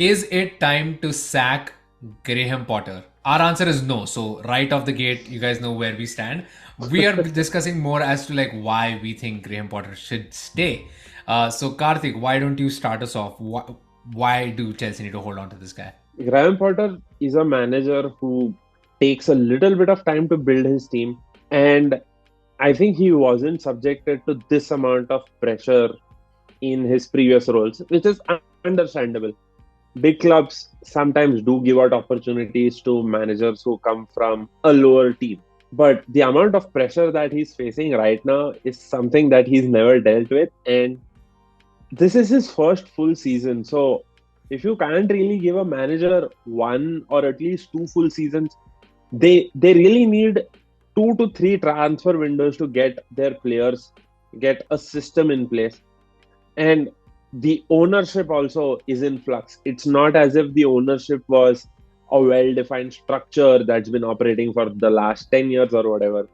Is it time to sack Graham Potter? Our answer is no. So right off the gate, you guys know where we stand. We are discussing more as to like why we think Graham Potter should stay. So Karthik, why don't you start us off? Why do Chelsea need to hold on to this guy? Graham Potter is a manager who takes a little bit of time to build his team, and I think he wasn't subjected to this amount of pressure in his previous roles, which is understandable. Big clubs sometimes do give out opportunities to managers who come from a lower team. But the amount of pressure that he's facing right now is something that he's never dealt with. And this is his first full season. So if you can't really give a manager one or at least two full seasons, they really need 2 to 3 transfer windows to get their players, get a system in place. And the ownership also is in flux. It's not as if the ownership was a well defined structure that's been operating for the last 10 years or whatever.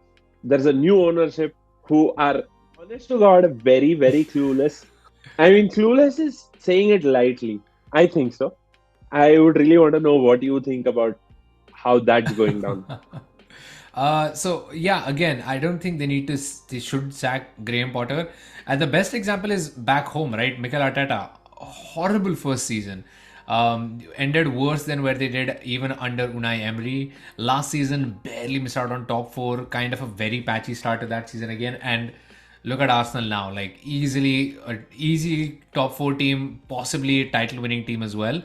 There's a new ownership who are, honest to God, very, very clueless. I mean, clueless is saying it lightly. I think so. I would really want to know what you think about how that's going down. So yeah, again, I don't think they need to. They should sack Graham Potter. And the best example is back home, right? Mikel Arteta, horrible first season. Ended worse than where they did even under Unai Emery. Last season, barely missed out on top four. Kind of a very patchy start to that season again. And look at Arsenal now, like easily, easy top four team, possibly a title winning team as well.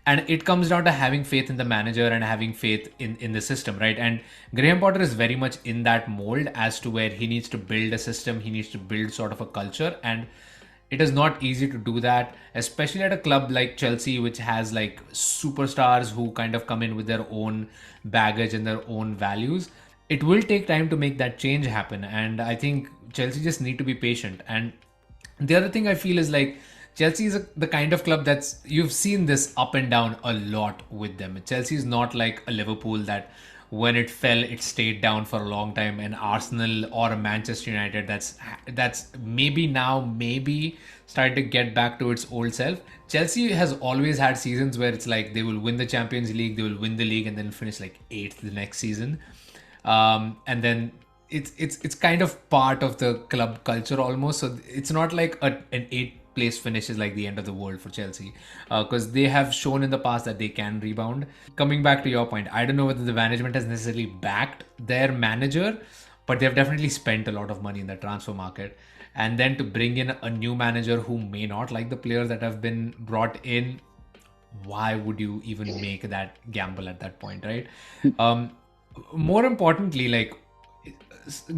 And it comes down to having faith in the manager and having faith in the system, right? And Graham Potter is very much in that mold as to where he needs to build a system, he needs to build sort of a culture, and it is not easy to do that, especially at a club like Chelsea, which has like superstars who kind of come in with their own baggage and their own values. It will take time to make that change happen, and I think Chelsea just need to be patient. And the other thing I feel is like Chelsea is the kind of club that's you've seen this up and down a lot with them. Chelsea is not like a Liverpool that when it fell it stayed down for a long time, and Arsenal or a Manchester United that's maybe now maybe starting to get back to its old self. Chelsea has always had seasons where it's like they will win the Champions League, they will win the league, and then finish like eighth the next season. And then it's kind of part of the club culture almost. So it's not like an eighth place finish is like the end of the world for Chelsea, because they have shown in the past that they can rebound. Coming back to your point, I don't know whether the management has necessarily backed their manager, but they've definitely spent a lot of money in the transfer market. And then to bring in a new manager who may not like the players that have been brought in, why would you even make that gamble at that point, right? Um, More importantly, like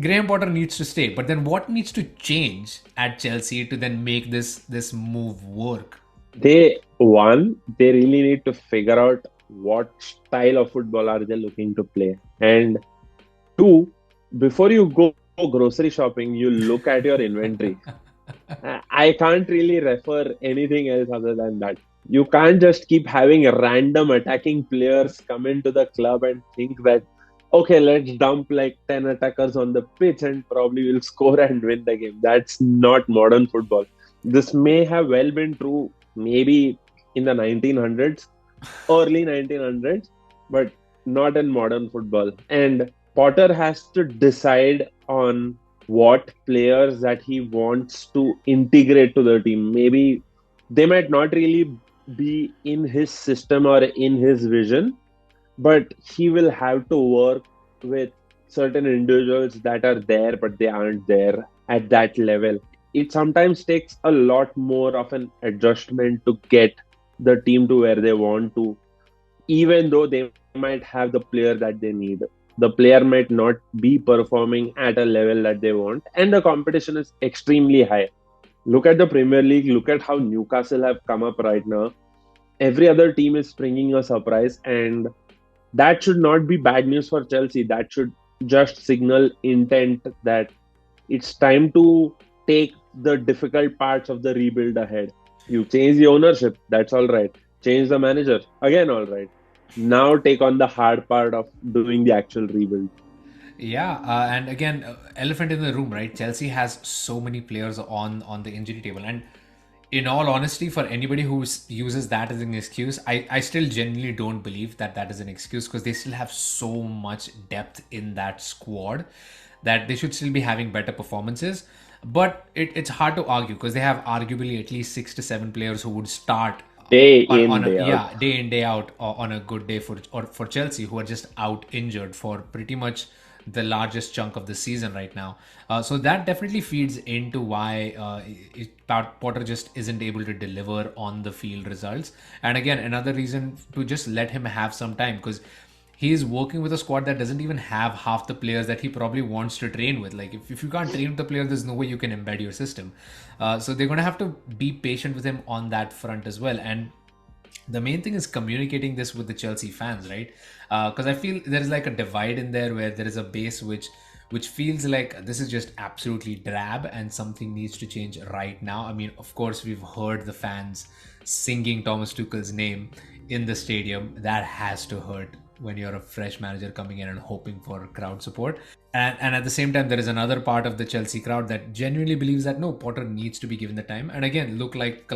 Graham Potter needs to stay, but then what needs to change at Chelsea to then make this move work? They really need to figure out what style of football are they looking to play. And two, before you go grocery shopping, you look at your inventory. I can't really refer anything else other than that. You can't just keep having random attacking players come into the club and think that, okay, let's dump like 10 attackers on the pitch and probably we'll score and win the game. That's not modern football. This may have well been true maybe in the 1900s, early 1900s, but not in modern football. And Potter has to decide on what players that he wants to integrate to the team. Maybe they might not really be in his system or in his vision, but he will have to work with certain individuals that are there, but they aren't there at that level. It sometimes takes a lot more of an adjustment to get the team to where they want to, even though they might have the player that they need. The player might not be performing at a level that they want, and the competition is extremely high. Look at the Premier League, look at how Newcastle have come up right now. Every other team is bringing a surprise, and that should not be bad news for Chelsea. That should just signal intent that it's time to take the difficult parts of the rebuild ahead. You change the ownership, that's all right. Change the manager, again, all right. Now take on the hard part of doing the actual rebuild. Yeah, and again, elephant in the room, right? Chelsea has so many players on the injury table, and in all honesty, for anybody who uses that as an excuse, I still genuinely don't believe that that is an excuse, because they still have so much depth in that squad that they should still be having better performances. But it's hard to argue, because they have arguably at least 6 to 7 players who would start Day on in, a, day out. yeah, day in day out, on a good day for Chelsea, who are just out injured for pretty much the largest chunk of the season right now. So that definitely feeds into why Potter just isn't able to deliver on the field results. And again, another reason to just let him have some time, because he is working with a squad that doesn't even have half the players that he probably wants to train with. Like, if you can't train with the player, there's no way you can embed your system. So they're going to have to be patient with him on that front as well. And the main thing is communicating this with the Chelsea fans, right? Because I feel there is like a divide in there, where there is a base which feels like this is just absolutely drab and something needs to change right now. I mean, of course, we've heard the fans singing Thomas Tuchel's name in the stadium. That has to hurt when you're a fresh manager coming in and hoping for crowd support. And at the same time, there is another part of the Chelsea crowd that genuinely believes that no, Potter needs to be given the time. And again, look at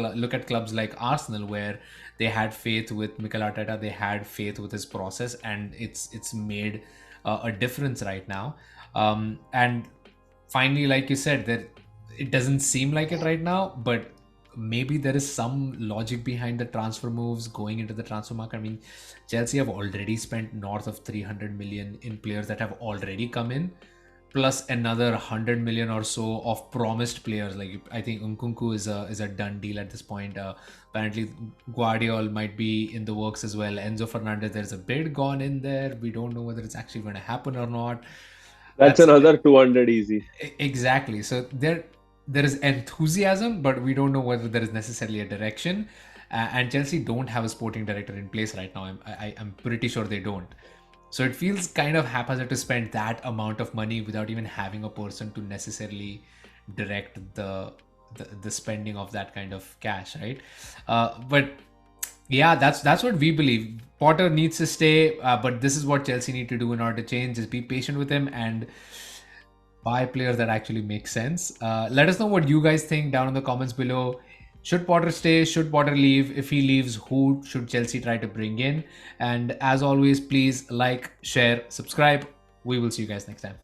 clubs like Arsenal, where they had faith with Mikel Arteta, they had faith with his process, and it's made a difference right now. And finally, like you said, that it doesn't seem like it right now, but maybe there is some logic behind the transfer moves going into the transfer market. I mean, Chelsea have already spent north of 300 million in players that have already come in, plus another 100 million or so of promised players. Like, I think Nkunku is a done deal at this point. Apparently, Guardiola might be in the works as well. Enzo Fernandez, there's a bid gone in there. We don't know whether it's actually going to happen or not. That's That's another 200 easy. exactly. So there is enthusiasm, but we don't know whether there is necessarily a direction. And Chelsea don't have a sporting director in place right now. I'm pretty sure they don't. So it feels kind of haphazard to spend that amount of money without even having a person to necessarily direct the spending of that kind of cash, right? But yeah, that's what we believe. Potter needs to stay, but this is what Chelsea need to do in order to change. Is be patient with him and buy players that actually make sense. Let us know what you guys think down in the comments below. Should Potter stay? Should Potter leave? If he leaves, who should Chelsea try to bring in? And as always, please like, share, subscribe. We will see you guys next time.